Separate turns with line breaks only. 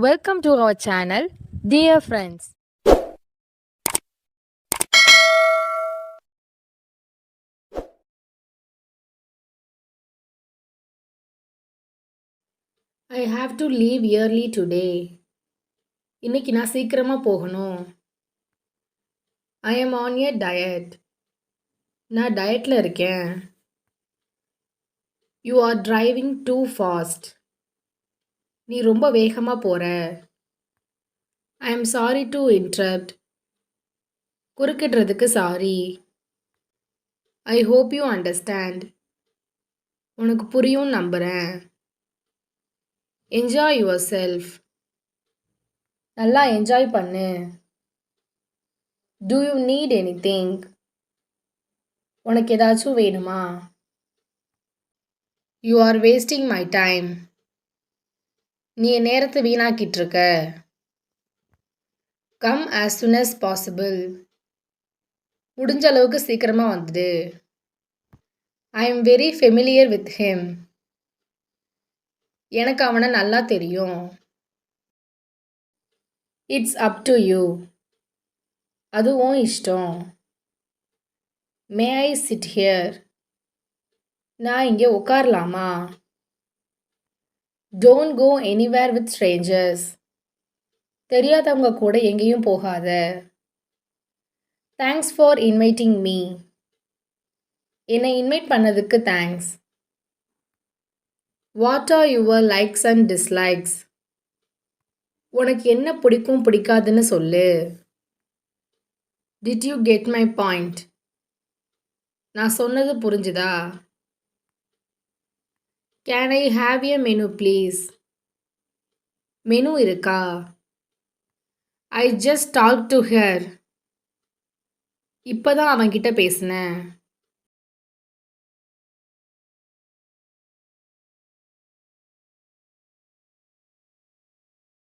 Welcome to our channel, dear friends.
I have to leave early today. இன்னைக்கு நான் சீக்கிரமா போகணும். I am on a diet. நான் டயட்ல இருக்கேன். You are driving too fast. நீ ரொம்ப வேகமா போற. I am sorry to interrupt. குறுக்கிடுறதுக்கு sorry. I hope you understand. உனக்கு புரியும் நம்புறேன். Enjoy yourself. நல்லா என்ஜாய் பண்ணு. Do you need anything? உனக்கு ஏதாச்சும் வேணுமா? You are wasting my time. நீ என் நேரத்தை வீணாக்கிட்டு இருக்க. Come as soon as possible. முடிஞ்ச அளவுக்கு சீக்கிரமா வந்துடு. I am very familiar with him. எனக்கு அவனை நல்லா தெரியும். It's up to you. அது உன் இஷ்டம். May I sit here? நான் இங்கே உட்காரலாமா? Don't go anywhere with strangers. தெரியாதவங்க கூட எங்கேயும் போகாத. Thanks for inviting me. என்னை இன்வைட் பண்ணதுக்கு thanks. What are your likes and dislikes? உனக்கு என்ன பிடிக்கும் பிடிக்காதுன்னு சொல்லு. Did you get my point? நான் சொன்னது புரிஞ்சுதா? Can I have a menu please? Menu இருக்கா? I just talked to her. இப்பதான் அவன்கிட்ட பேசினேன்.